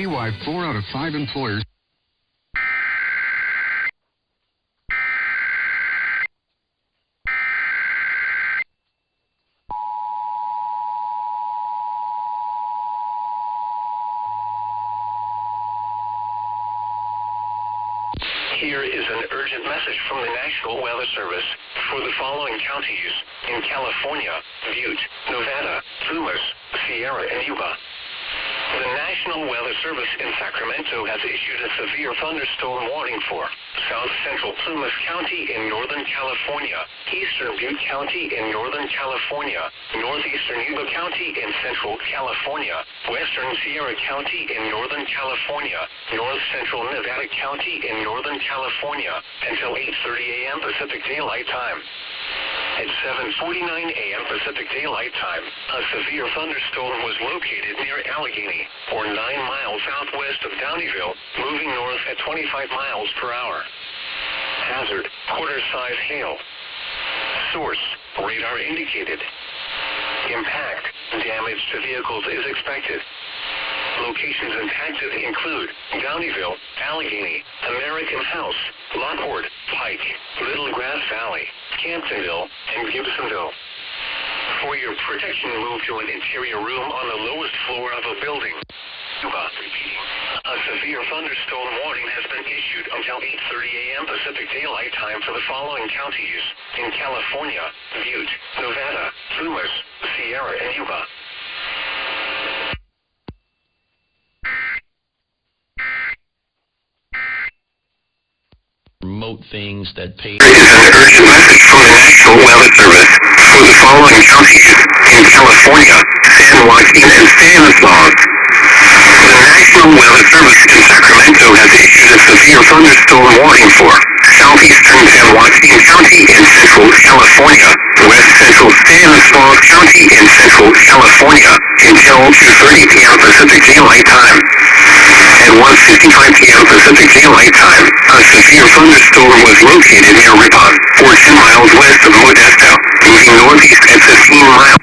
Meanwhile, 4 out of 5 employers. Here is an urgent message from the National Weather Service for the following counties in California: Butte, Nevada, Plumas, Sierra, and Yuba. The National Weather Service in Sacramento has issued a severe thunderstorm warning for South Central Plumas County in Northern California, Eastern Butte County in Northern California, Northeastern Yuba County in Central California, Western Sierra County in Northern California, North Central Nevada County in Northern California until 8:30 a.m. Pacific Daylight Time. At 7:49 a.m. Pacific Daylight Time, a severe thunderstorm was located near Allegheny, or 9 miles southwest of Downeyville, moving north at 25 miles per hour. Hazard: quarter-size hail. Source: radar indicated. Impact: damage to vehicles is expected. Locations impacted include Downeyville, Allegheny, American House, Lockport, Pike, Little Grass Valley, Camptonville, and Gibsonville. For your protection, move to an interior room on the lowest floor of a building. Repeating. A severe thunderstorm warning has been issued until 8:30 a.m. Pacific Daylight Time for the following counties in California: Butte, Nevada, Plumas, Sierra, and Yuba. Remote things that pay. There is an urgent message from the National Weather Service for the following counties in California: San Joaquin and Stanislaus. The National Weather Service in Sacramento has issued a severe thunderstorm warning for southeastern San Joaquin County in Central California, west central Stanislaus County in Central California until 2:30 p.m. Pacific Daylight Time. At 1:55 p.m. Pacific Daylight Time, a severe thunderstorm was located near Ripon, or 2 miles west of Modesto, moving northeast at 15 miles.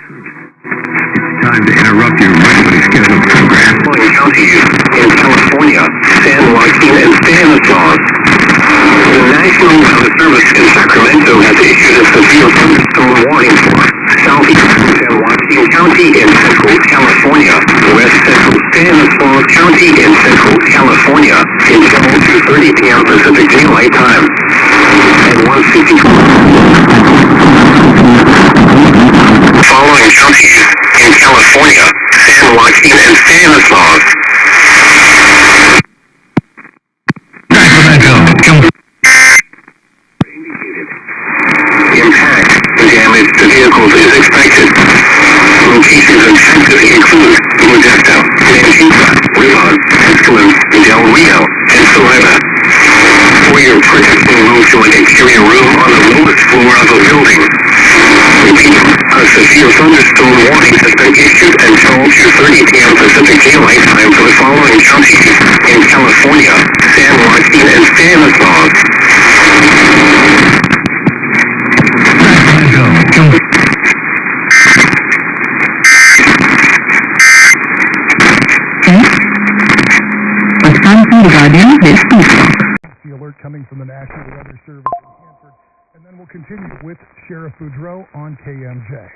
Time to interrupt your regularly scheduled program. Following counties in California: San Joaquin and Stanislaus. The National Weather Service in Sacramento has issued a severe thunderstorm warning for southeastern San Joaquin County in Central California, west central Stanislaus County in Central California until 2:30 p.m. Pacific Daylight Time. At 1:50. Following counties in California: San Joaquin and Stanislaus. Sacramento. Impact: damage to vehicles is expected. Locations impacted include Modesto, Antigua, Ripon, Escalon, Del Rio, and Salina. For your protection, move to an interior room on the lowest floor of a building. Repeating, a severe thunderstorm warning has been issued until 2:30 p.m. Pacific Daylight Time for the following counties in California: San Joaquin and Stanislaus. The alert coming from the National Weather Service in Hanford, and then we'll continue with Sheriff Boudreau on KMJ.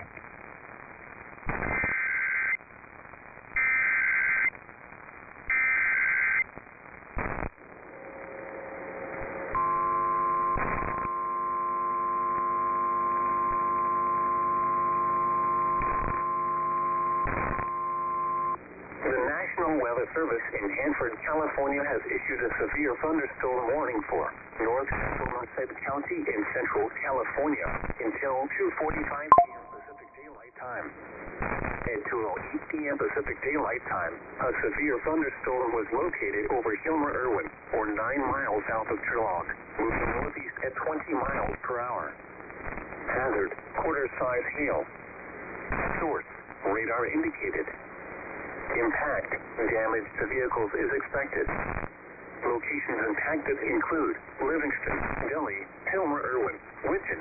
Weather Service in Hanford, California has issued a severe thunderstorm warning for North Central Merced County in Central California until 2:45 p.m. Pacific Daylight Time. At 2:08 p.m. Pacific Daylight Time, a severe thunderstorm was located over Hilmer Irwin, or 9 miles south of Turlock, moving northeast at 20 miles per hour. Hazard: quarter-size hail. Source: radar indicated. Impact: damage to vehicles is expected. Locations impacted include Livingston, Delhi, Hilmer Irwin, Winton.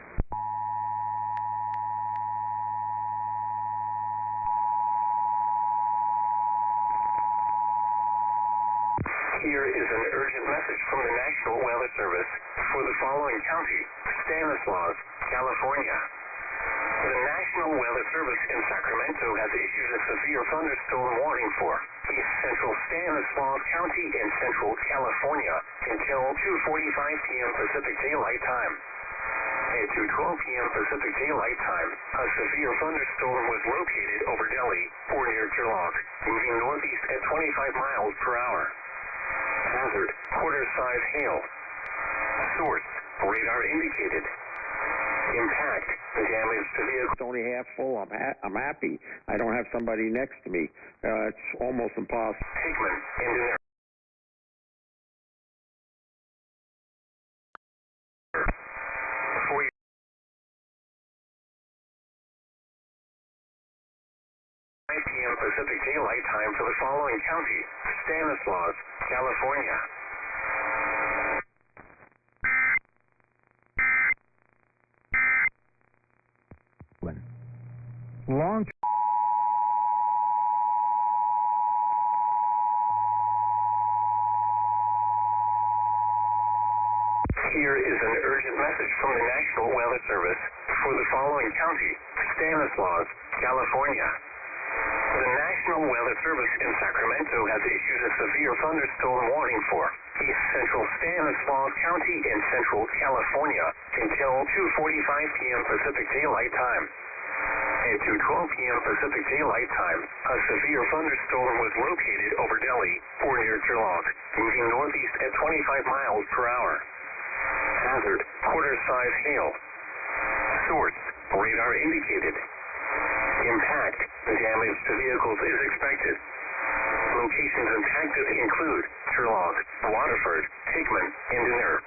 Here is an urgent message from the National Weather Service for the following county, Stanislaus, California. The National Weather Service in Sacramento has issued a severe thunderstorm warning for East Central Stanislaus County in Central California until 2:45 p.m. Pacific Daylight Time. At 2:12 p.m. Pacific Daylight Time, a severe thunderstorm was located over Delhi or near Turlock, moving northeast at 25 miles per hour. Hazard, quarter-size hail. Source, radar indicated. Impact, damage to vehicle. It's only half full. I'm happy. I don't have somebody next to me. It's almost impossible. Hickman, engineer. For 5 p.m. Pacific Daylight Time for the following county, Stanislaus, California. Long. Here is an urgent message from the National Weather Service for the following county, Stanislaus, California. The National Weather Service in Sacramento has issued a severe thunderstorm warning for East Central Stanislaus County in Central California until 2:45 p.m. Pacific Daylight Time. At 2:12 p.m. Pacific Daylight Time, a severe thunderstorm was located over Delhi or near Turlock, moving northeast at 25 miles per hour. Hazard, quarter-size hail. Source, radar indicated. Impact, damage to vehicles is expected. Locations impacted include Turlock, Waterford, Hickman, and Denner.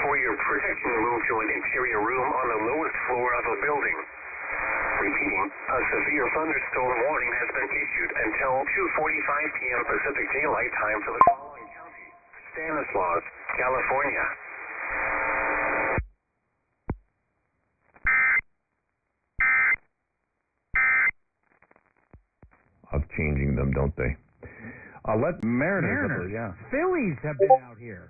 For your protection, move to an interior room on the lowest floor of a building. Repeating, a severe thunderstorm warning has been issued until 2:45 p.m. Pacific Daylight Time for the following county, Stanislaus, California. Of changing them, don't they? Let Mariners, yeah. Phillies have been out here.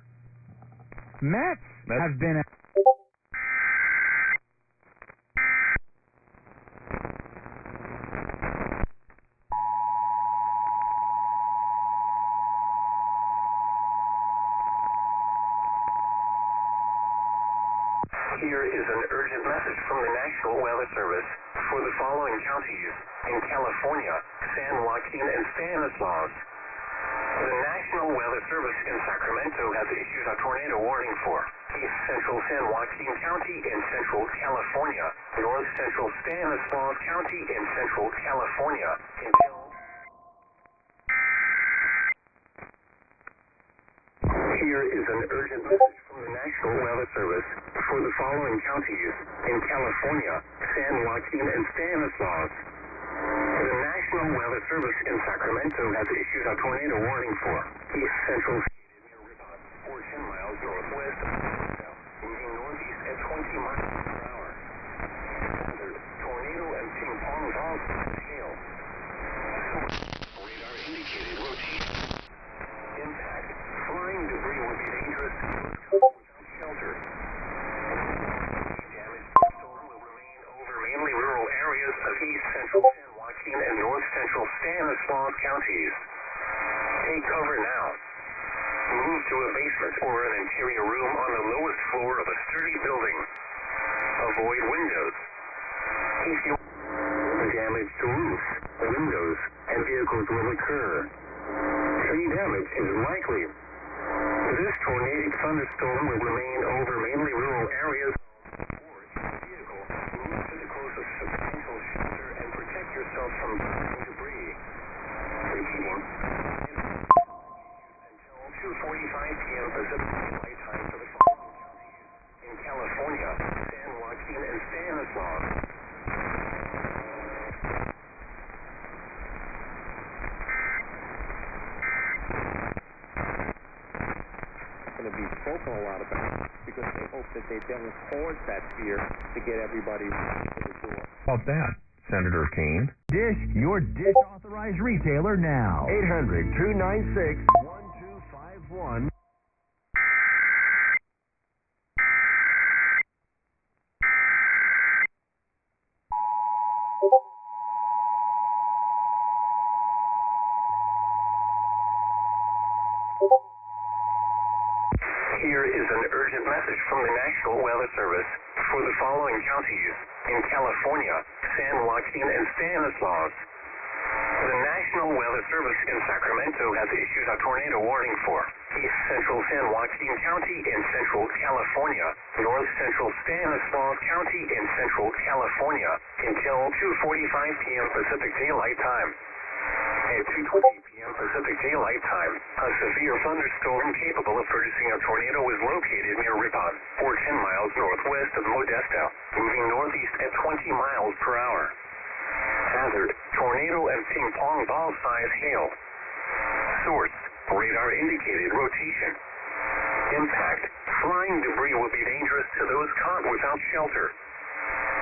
Mets have been out. Here is an urgent message from the National Weather Service for the following counties in California, San Joaquin, and Stanislaus. The National Weather Service in Sacramento has issued a tornado warning for East Central San Joaquin County in Central California, North Central Stanislaus County in Central California until... Here is an urgent message from the National Weather Service for the following counties in California, San Joaquin, and Stanislaus. The National Weather Service in Sacramento has issued a tornado warning for East Central or 10 miles northwest of Sacramento, moving northeast at 20 miles per hour. Hazard, tornado and ping pong balls with hail. Source, radar indicated rotation. Impact, flying debris would be dangerous to those without shelter. Damage to the storm will remain over mainly rural areas of East Central San Joaquin and North Central Stanislaus counties. Take cover now. Move to a basement or an interior room on the lowest floor of a sturdy building. Avoid windows. If you damage to roofs, windows, and vehicles will occur. Tree damage is likely. This tornadic thunderstorm will remain over mainly rural areas. Or if your vehicle, move to the closest substantial shelter and protect yourself from debris. Repeating. Until 2:45 p.m. Pacific Daylight Time for the following counties in California, San Joaquin, and Stanislaus. Going to be spoken a lot about because they hope that they don't cause that fear to get everybody to the door. How about that, Senator Kane? Dish, your Dish authorized retailer now. 800-296-1255. 1. Here is an urgent message from the National Weather Service for the following counties in California, San Joaquin, and Stanislaus. The National Weather Service in Sacramento has issued a tornado warning for East Central San Joaquin County in Central California, North Central Stanislaus County in Central California until 2:45 p.m. Pacific Daylight Time. At 2:20 p.m. Pacific Daylight Time, a severe thunderstorm capable of producing a tornado is located near Ripon, or 10 miles northwest of Modesto, moving northeast at 20 miles per hour. Hazard, tornado and ping pong ball size hail. Source, radar indicated rotation. Impact, flying debris will be dangerous to those caught without shelter.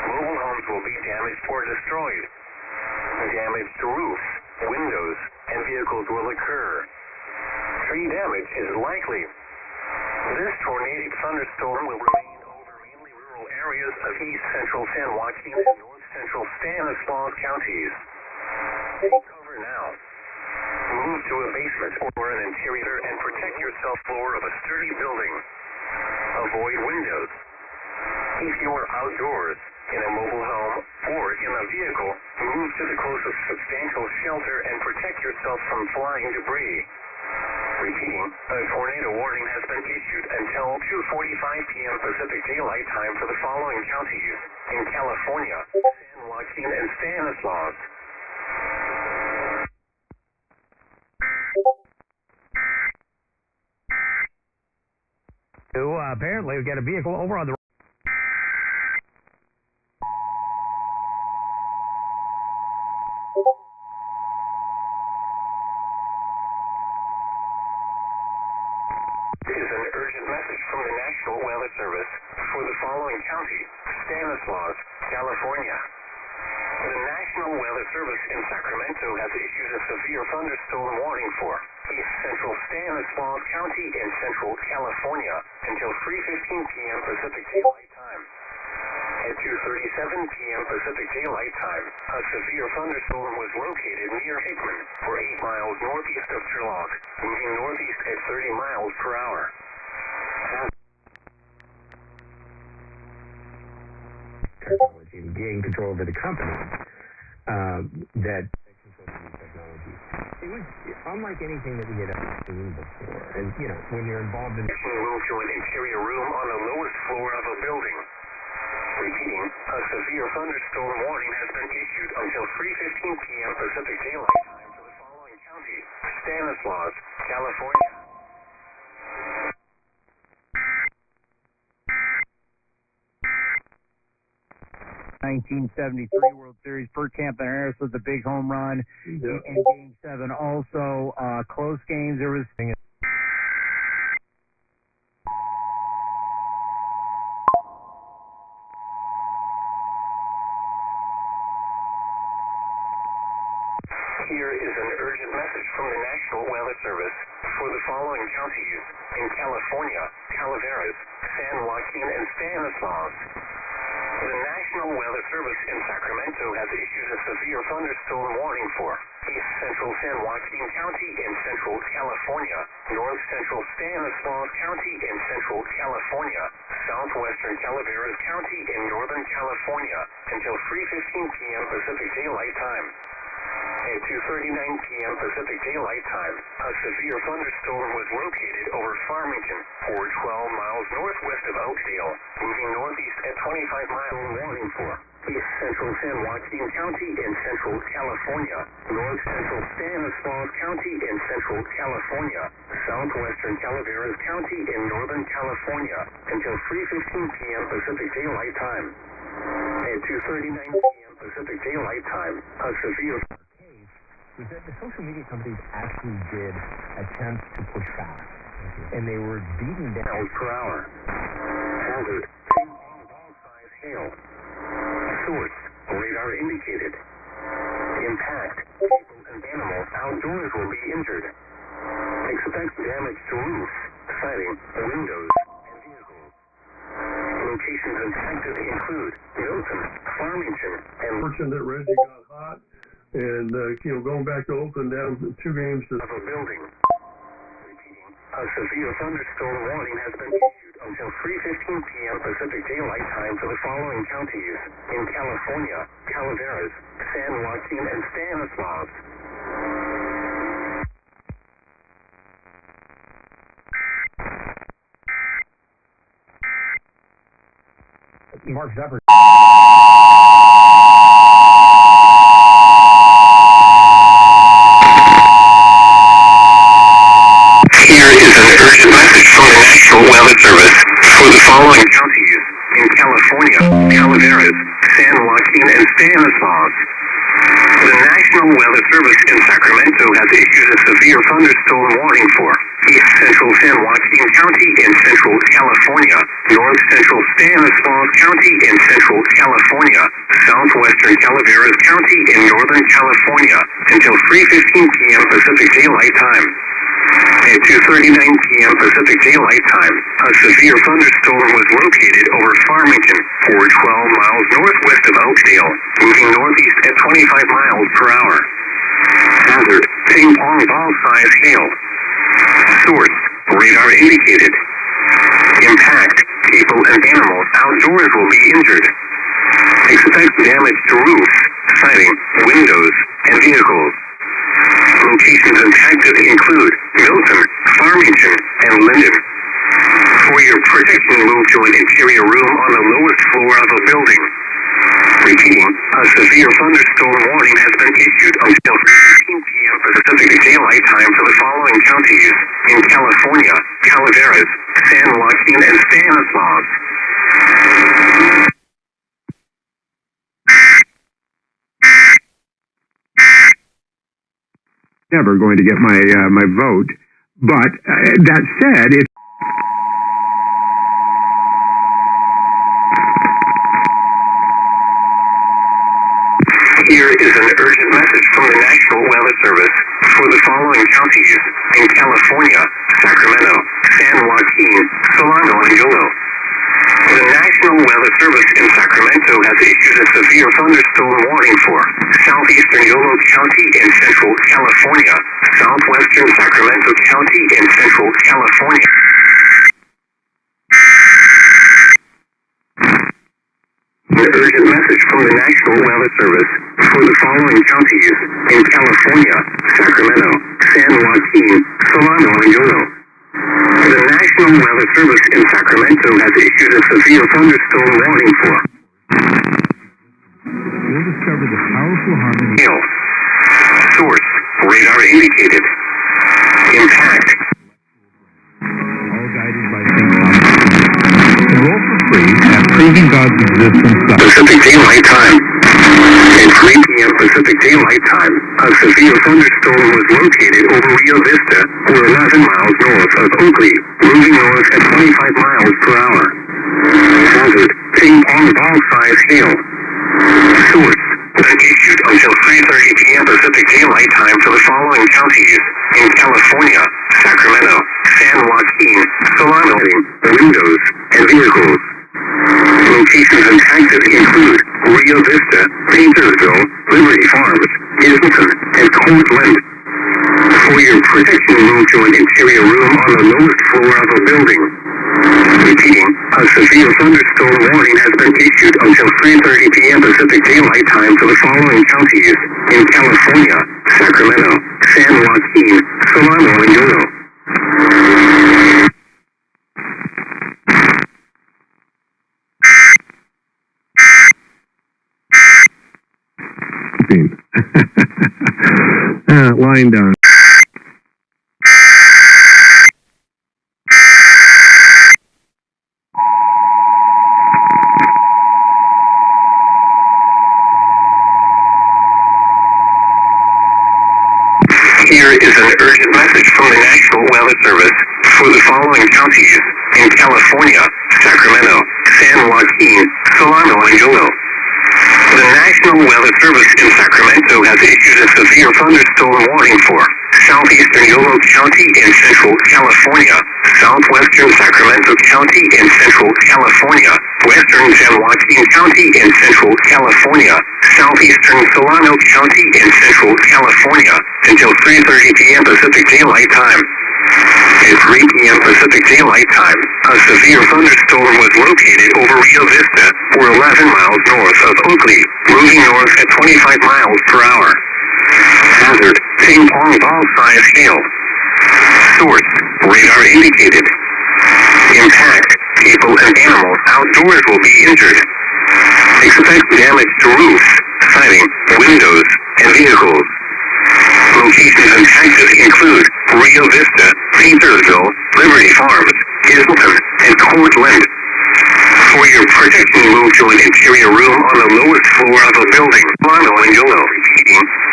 Mobile homes will be damaged or destroyed. Damage to roofs, windows, and vehicles will occur. Tree damage is likely. This tornadic thunderstorm will remain over mainly rural areas of East Central San Joaquin and North Central Stanislaus counties. Take cover now. Move to a basement or an interior and protect yourself floor of a sturdy building. Avoid windows. If you are outdoors, in a mobile home, or in a vehicle, move to the closest substantial shelter and protect yourself from flying debris. Repeating, a tornado warning has been issued until 2:45 p.m. Pacific Daylight Time for the following counties in California, San Joaquin, and Stanislaus. Apparently, we got a vehicle over on the Is an urgent message from the National Weather Service for the following county, Stanislaus, California. The National Weather Service in Sacramento has issued a severe thunderstorm warning for East Central Stanislaus County in Central California until 3:15 p.m. Pacific Daylight Time. At 2:37 p.m. Pacific Daylight Time, a severe thunderstorm was located near Hickman, or 8 miles northeast of Turlock, moving northeast at 30 miles per hour. Technology and gain control over the company that controls the technology. It was unlike anything that we had ever seen before. And, you know, when you're involved in... Move to an interior room on the lowest floor of a building. Repeating, a severe thunderstorm warning has been issued until 3:15 p.m. Pacific Daylight Time for the following county, Stanislaus, California. 1973 World Series. Bert Campaneris with the big home run in Game 7. Also, close games. There was... Here is an urgent message from the National Weather Service for the following counties in California, Calaveras, San Joaquin, and Stanislaus. The National Weather Service in Sacramento has issued a severe thunderstorm warning for East Central San Joaquin County in Central California, North Central Stanislaus County in Central California, Southwestern Calaveras County in Northern California until 3:15 p.m. Pacific Daylight Time. At 2:39 p.m. Pacific Daylight Time, a severe thunderstorm was located over Farmington, or 12 miles northwest of Oakdale, moving northeast at 25 miles. Warning for East Central San Joaquin County in Central California, North Central Stanislaus County in Central California, Southwestern Calaveras County in Northern California until 3:15 p.m. Pacific Daylight Time. At 2:39 p.m. Pacific Daylight Time, a severe was that the social media companies actually did attempt to push back, and they were beaten down. Miles per hour. Hazard, ball size hail. Source, radar indicated. Impact, people and animals outdoors will be injured. Expect damage to roofs, active include Milton, Farmington, and Fortunate that Reggie got hot, and going back to Oakland down 2 games to of a building. Repeating, a severe thunderstorm warning has been issued until 3:15 p.m. Pacific Daylight Time for the following counties in California: Calaveras, San Joaquin, and Stanislaus. Mark Zuckerberg. Here is an urgent message from the National Weather Service for the following counties in California: Calaveras, San Joaquin, and Stanislaus. The National Weather Service in Sacramento has issued a severe thunderstorm warning for East Central San Joaquin County in Central California, North Central Stanislaus County in Central California, Southwestern Calaveras County in Northern California until 3:15 p.m. Pacific Daylight Time. At 2:39 p.m. Pacific Daylight Time, a severe thunderstorm was located over Farmington, 12 miles northwest of Oakdale, moving northeast at 25 miles per hour. Hazard: ping-pong ball-size hail. Source: radar indicated. Impact: people and animals outdoors will be injured. Expect damage to roofs, siding, windows, and vehicles. Locations impacted include Milton, Farmington, and Linden. For your protection, move to an interior room on the lowest floor of a building. Repeating, a severe thunderstorm warning has been issued until 3:15 p.m. Pacific Daylight Time for the following counties in California: Calaveras, San Joaquin, and Stanislaus. Never going to get my vote, but that said, if Here is an urgent message from the National Weather Service for the following counties in California: Sacramento, San Joaquin, Solano, and Yolo. The National Weather Service in Sacramento has issued a severe thunderstorm warning for southeastern Yolo County in Central California, southwestern Sacramento County in Central California. An urgent message from the National Weather Service for the following counties in California: Sacramento, San Joaquin, Solano, and Yolo. The National Weather Service in Sacramento has issued a severe thunderstorm warning for we'll discover the powerful harmony. hail. Source: radar indicated. Impact: All guided by St. Thomas. Enroll for free at Proving God's Existence. Pacific Daylight Time. At 3 p.m. Pacific Daylight Time, a severe thunderstorm was located over Rio Vista, or 11 miles north of Oakley, moving north at 25 miles per hour. Hazard: ping-pong ball-size hail. Source: been issued until 3:30 p.m. Pacific Daylight Time for the following counties in California: Sacramento, San Joaquin, Solano, windows, and vehicles. Locations impacted include Rio Vista, Paintersville, Liberty Farms, Islington, and Cortland. For your protection, move to an interior room on the lowest floor of a building. Repeating, a severe thunderstorm warning has been issued until 3:30 p.m. Pacific Daylight Time for the following counties in California: Sacramento, San Joaquin, Solano, and Yolo. Lying down. Here is an urgent message from the National Weather Service for the following counties in California: Sacramento, San Joaquin, Solano, and Yolo. The National Weather Service in Sacramento has issued a severe thunderstorm warning for southeastern Yolo County in central California, southwestern Sacramento County in central California, western San Joaquin County in central California, southeastern Solano County in central California, until 3:30 p.m. Pacific Daylight Time. At 3 p.m. Pacific Daylight Time, a severe thunderstorm was located over Rio Vista, or 11 miles north of Oakley, moving north at 25 miles per hour. Hazard, ping-pong ball-sized hail. Source, radar indicated. Impact, people and animals outdoors will be injured. Expect damage to roofs, siding, windows, and vehicles. Locations impacted include Rio Vista, Petersville, Liberty Farms, Islington, and Cortland. For your protection, move to an interior room on the lowest floor of a building. Solano and Yolo.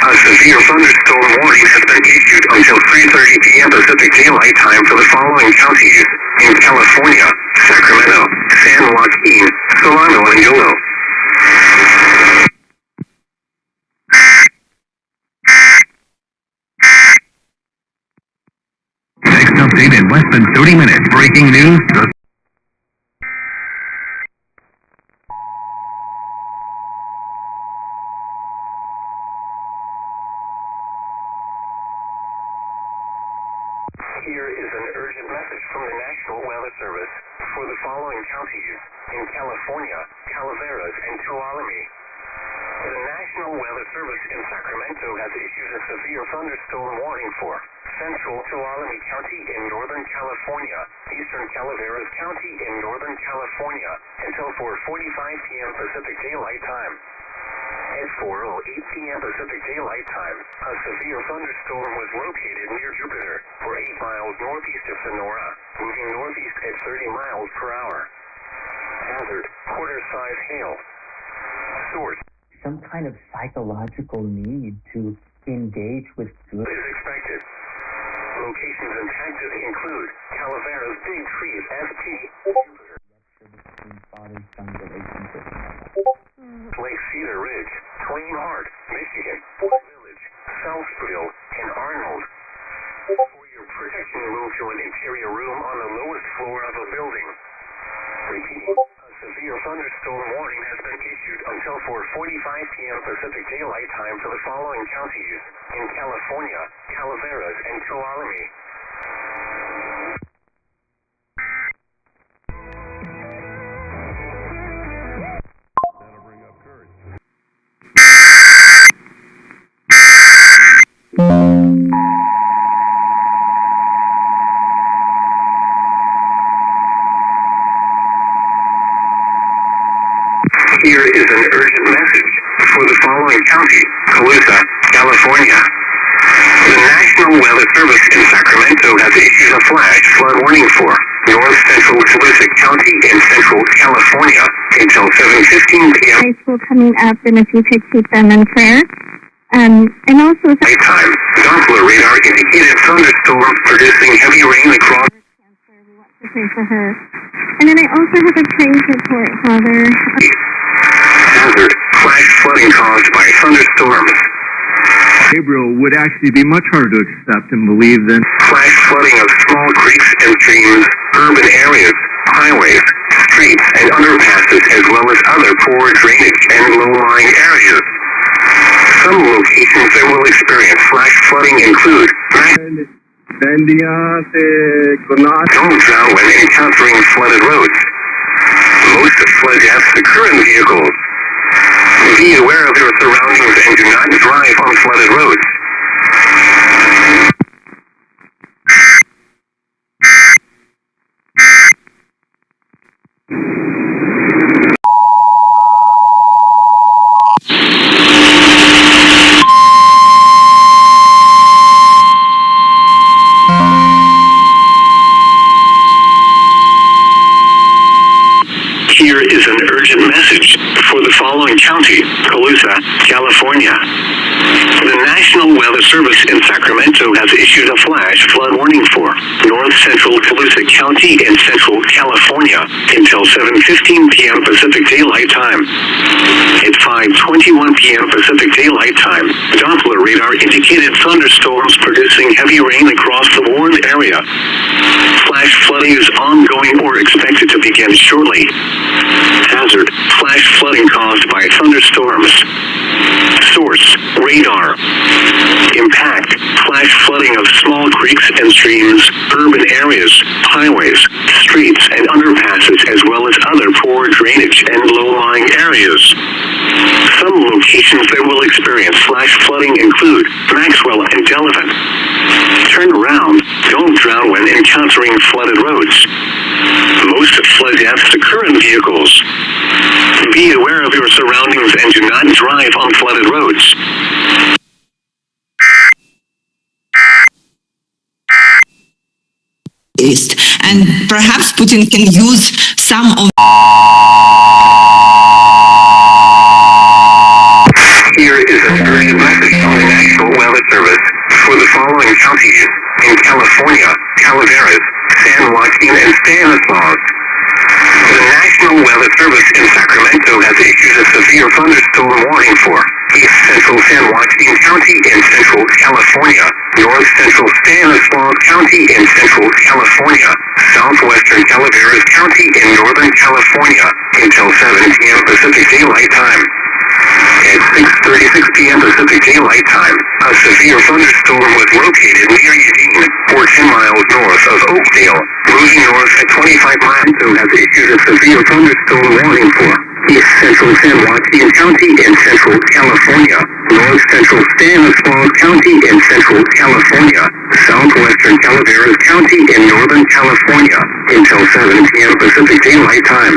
A severe thunderstorm warning has been issued until 3:30 p.m. Pacific Daylight Time for the following counties in California: Sacramento, San Joaquin, Solano, and Yolo. Next update in less than 30 minutes. Breaking news. Here is an urgent message from the National Weather Service for the following counties in California, Calaveras, and Tuolumne. The National Weather Service in Sacramento has issued a severe thunderstorm warning for central Tuolumne County in Northern California, eastern Calaveras County in Northern California, until 4:45 p.m. Pacific Daylight Time. At 4:08 p.m. Pacific Daylight Time, a severe thunderstorm was located near Jupiter, or 8 miles northeast of Sonora, moving northeast at 30 miles per hour. Hazard, quarter-size hail. Source, some kind of psychological need to engage with good. is expected. Locations impacted include Calaveras Big Trees ST, Jupiter, Lake Cedar Ridge, Twain Harte, Michigan, Village, Southville, and Arnold. For your protection, move to an interior room on the lowest floor of a building. Repeating, a severe thunderstorm warning has been issued until 4:45 p.m. Pacific Daylight Time for the following counties in California, Calaveras, and Tuolumne. That'll bring up Kurt. Here is an urgent message for the following county, Colusa, California. The National Weather Service in Sacramento has issued a flash flood warning for north central Colusa County in central California until 7:15 p.m. High school coming up, and if you could keep them in prayer. And also Nighttime, Doppler radar indicated thunderstorms producing heavy rain across. cancer, we want to pray for her. And then I also have a praise report, Father. Hazard, flash flooding caused by thunderstorms. Gabriel would actually be much harder to accept and believe than Flash flooding of small creeks and streams, urban areas, highways, streets, and underpasses, as well as other poor drainage and low-lying areas. Some locations that will experience flash flooding include don't drown when encountering flooded roads. Most flood deaths occur in vehicles. Be aware of your surroundings and do not drive on flooded roads. Here is an urgent message for the following county, Colusa, California. The National Weather Service in Sacramento has issued a flash flood warning for north north central Volusia County in central California until 7:15 p.m. Pacific Daylight Time. At 5:21 p.m. Pacific Daylight Time, Doppler radar indicated thunderstorms producing heavy rain across the warned area. Flash flooding is ongoing or expected to begin shortly. Hazard: flash flooding caused by thunderstorms. Source: radar. Impact: flash flooding of small creeks and streams, urban areas, highways, streets, and underpasses, as well as other poor drainage and low-lying areas. Some locations that will experience flash flooding include Maxwell and Delavan. Turn around. Don't drown when encountering flooded roads. Most flood deaths occur in vehicles. Be aware of your surroundings and do not drive on flooded roads. And perhaps Putin can use some of. Here is an urgent message from the National Weather Service for the following counties in California, Calaveras, San Joaquin, and Stanislaus. The National Weather Service in Sacramento has issued a severe thunderstorm warning for East Central San Joaquin County in Central California, North Central Stanislaus County in Central California, Southwestern Calaveras County in Northern California until 7 p.m. Pacific Daylight Time. At 6:36 p.m. Pacific Daylight Time, a severe thunderstorm was located near Eugene, 10 miles north of Oakdale. Moving north at 25 miles, has issued a severe thunderstorm warning for East Central San Joaquin County in Central California, North Central Stanislaus County in Central California, Southwestern Calaveras County in Northern California until 7 p.m. Pacific Daylight Time.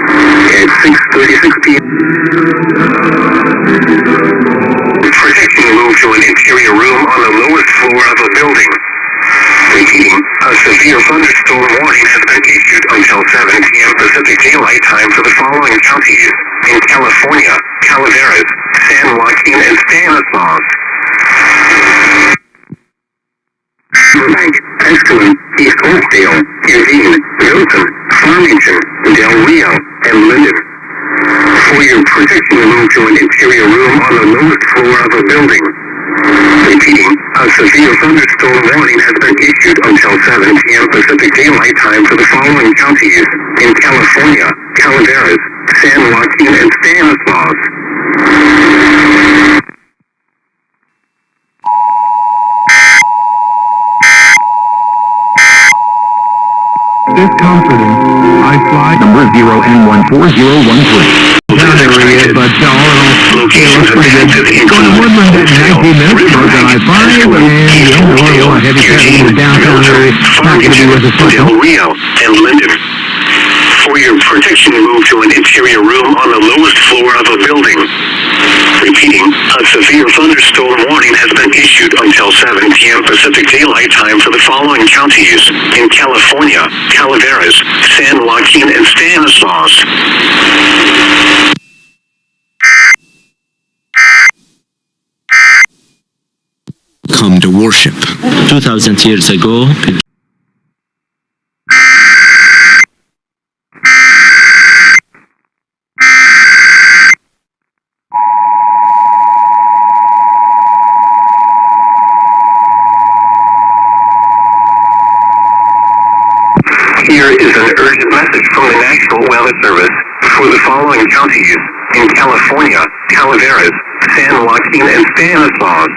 At 6:36 p.m. Protection moved to an interior room on the lowest floor of a building. Repeating, a severe thunderstorm warning has been issued until 7 p.m. Pacific Daylight Time for the following counties in California, Calaveras, San Joaquin, and Stanislaus. Burbank, Escalon, East Oakdale, Eugene, Milton, Farmington, Del Rio, and Linden. For your protection, move to an interior room on the lowest floor of a building. Repeating, a severe thunderstorm warning has been issued until 7 p.m. Pacific Daylight Time for the following counties in California, Calaveras, San Joaquin, and Stanislaus. This confidence, I fly number 0N14013. Down area, but all looks pretty good. Going to Woodland at 19 minutes, goes on I-5, and the indoor heavy traffic in the downtown area. Not going to be with us. Del Rio and Linden. For your protection, move to an interior room on the lowest floor of a building. Repeating, a severe thunderstorm warning has been issued until 7 p.m. Pacific Daylight Time for the following counties in California, Calaveras, San Joaquin, and Stanislaus. Come to worship. 2,000 years ago, Here is an urgent message from the National Weather Service for the following counties in California, Calaveras, San Joaquin, and Stanislaus.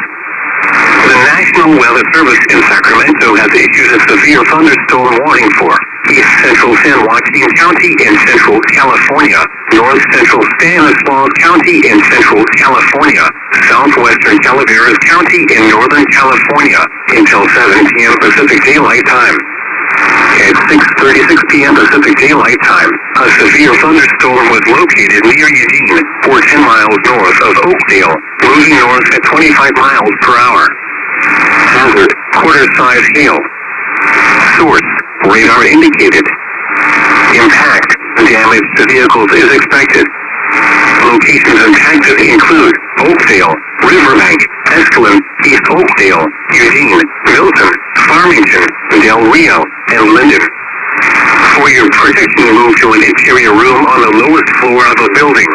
The National Weather Service in Sacramento has issued a severe thunderstorm warning for East Central San Joaquin County in Central California, North Central Stanislaus County in Central California, Southwestern Calaveras County in Northern California until 7 p.m. Pacific Daylight Time. At 6:36 p.m. Pacific Daylight Time, a severe thunderstorm was located near Eugene, 10 miles north of Oakdale, moving north at 25 miles per hour. Hazard: quarter-size hail. Source: radar indicated. Impact: damage to vehicles is expected. Locations impacted include Oakdale, Riverbank, Escalon, East Oakdale, Eugene, Milton, Farmington, Del Rio, and Linden. For your protection, move to an interior room on the lowest floor of a building.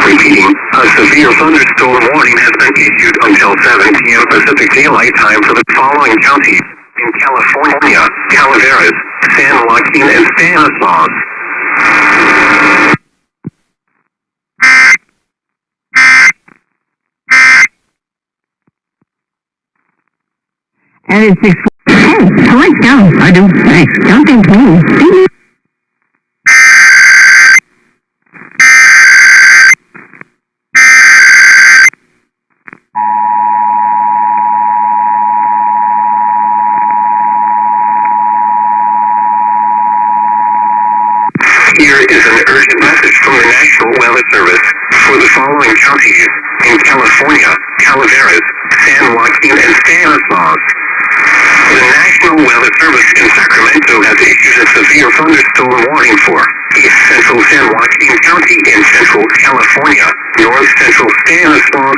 Repeating, a severe thunderstorm warning has been issued until 7 p.m. Pacific Daylight Time for the following counties in California: Calaveras, San Joaquin, and Stanislaus. And it's 6. Oh, I like down. I do. Thanks. Don't think me. Here is an urgent message from the National Weather Service for the following counties in California: Calaveras, San Joaquin, and Stanislaus. The National Weather Service in Sacramento has issued a severe thunderstorm warning for East Central San Joaquin County in Central California, North Central Stanislaus.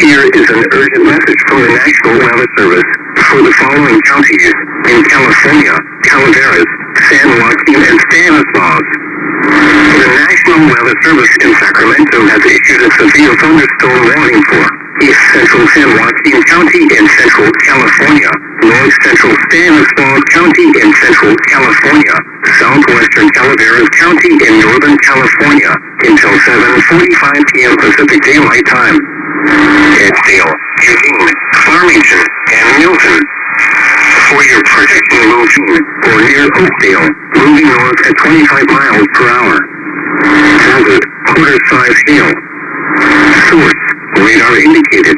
Here is an urgent message from the National Weather Service for the following counties in California: Calaveras, San Joaquin, and Stanislaus. The National Weather Service in Sacramento has issued a severe thunderstorm warning for East Central San Joaquin County in Central California, North Central Stanislaus County in Central California, Southwestern Calaveras County in Northern California until 7:45 p.m. Pacific Daylight Time. Edgedale, Eugene, Farmington, and Milton. For your protection, move to or near Oakdale, moving north at 25 miles per hour. Hazard, quarter-size hail. Source, radar indicated.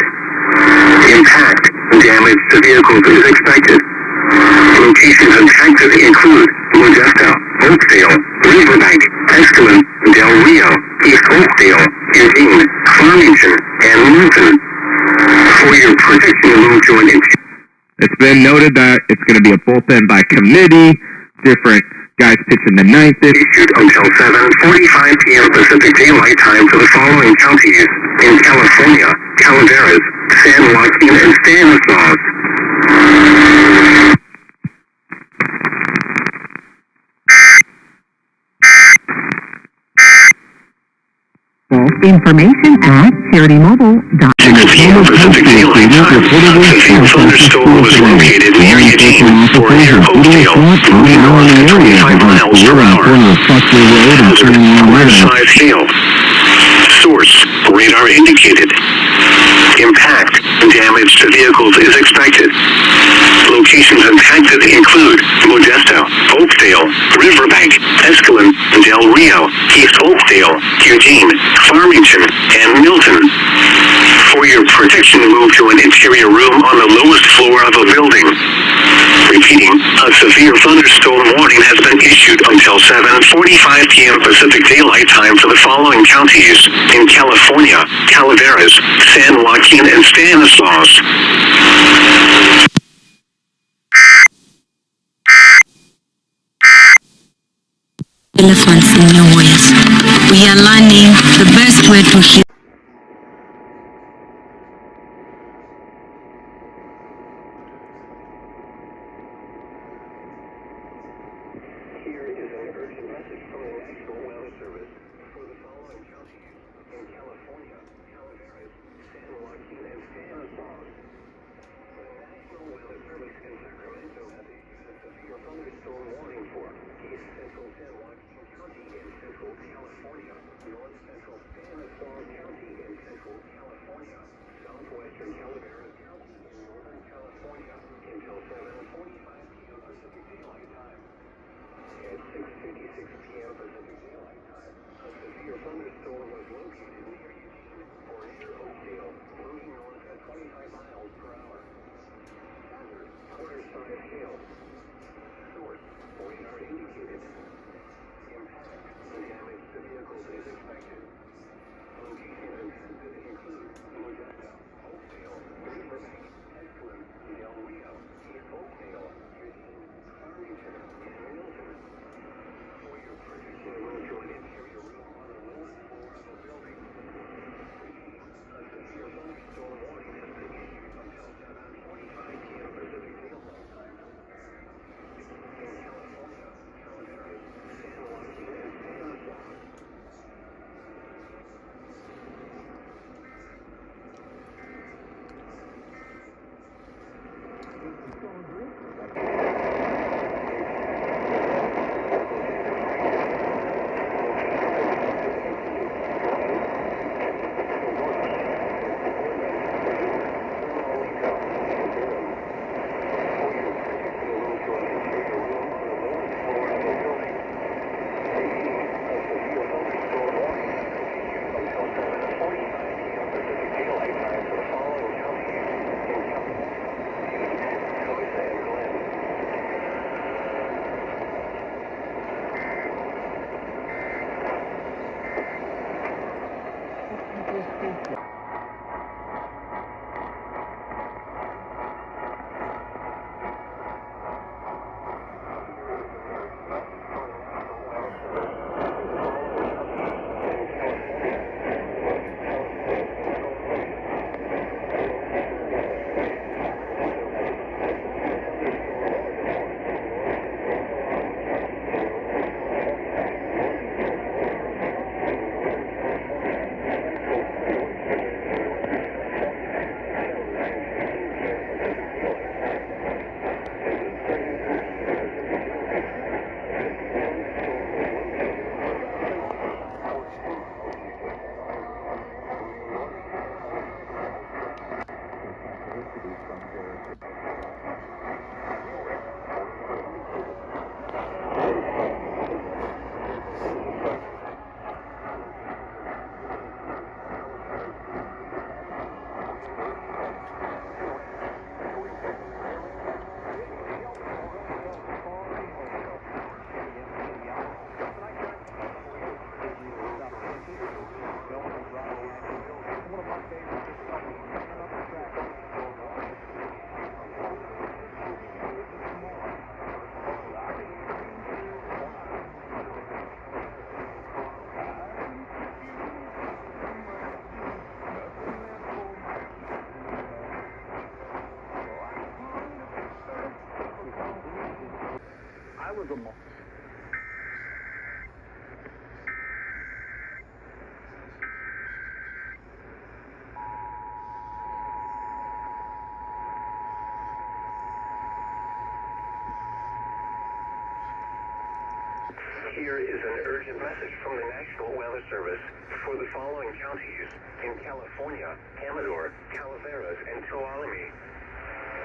Impact, damage to vehicles is expected. Locations impacted include Modesto, Oakdale, Riverbank, Escalon, Del Rio, East Oakdale, Eugene, Farmington, and Milton. For your protection, move to an interior. It's been noted that it's going to be a bullpen by committee, different guys pitching the ninth. Issued until 7:45 p.m. Pacific Daylight Time for the following counties in California: Calaveras, San Joaquin, and Stanislaus. Information at CharityMobile.com. 6 p.m. Pacific Daylight Time. The thunderstorm was located near Eugene or near Oakdale, moving north at 25 miles per hour. Hazard, quarter-size hail. Source, radar indicated. Impact, damage to vehicles is expected. Locations impacted include Modesto, Oakdale, Riverbank, Escalon, Del Rio, East Oakdale, Eugene, Farmington, and Milton. For your protection, move to an interior room on the lowest floor of a building. Repeating, a severe thunderstorm warning has been issued until 7:45 p.m. Pacific Daylight Time for the following counties in California: Calaveras, San Joaquin, and Stanislaus. Elephants in your ways. We are learning the best way to heal. was a month. Here is an urgent message from the National Weather Service for the following counties in California: Amador, Calaveras, and Tuolumne.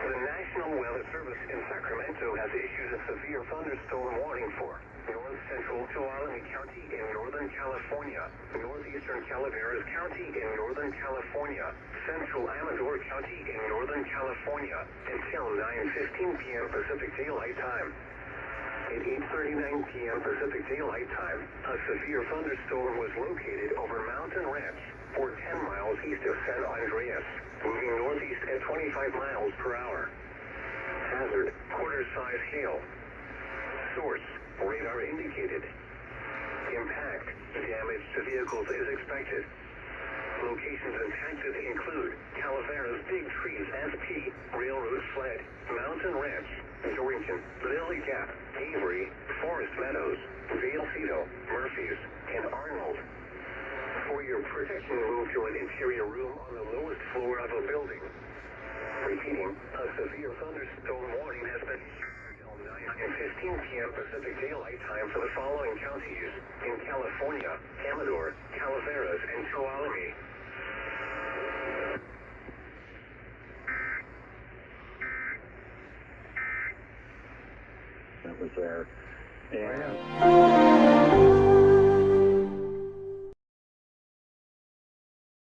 The National Weather Service in Sacramento has issued a severe thunderstorm warning for north central Tuolumne County in Northern California, northeastern Calaveras County in Northern California, central Amador County in Northern California until 9:15 p.m. Pacific Daylight Time. At 8:39 p.m. Pacific Daylight Time, a severe thunderstorm was located over Mountain Ranch, 10 miles east of San Andreas, moving northeast at 25 miles per hour. Hazard: quarter-size hail. Source: radar indicated. Impact: damage to vehicles is expected. Locations impacted include Calaveras, Big Trees, SP, Railroad Sled, Mountain Ranch, Dorrington, Lily Gap, Avery, Forest Meadows, Vallecito, Murphys, and Arnold. For your protection, move to an interior room on the lowest floor of a building. Repeating, a severe thunderstorm warning has been issued until 9:15 p.m. Pacific Daylight Time for the following counties in California: Amador, Calaveras, and Tuolumne. That was there. And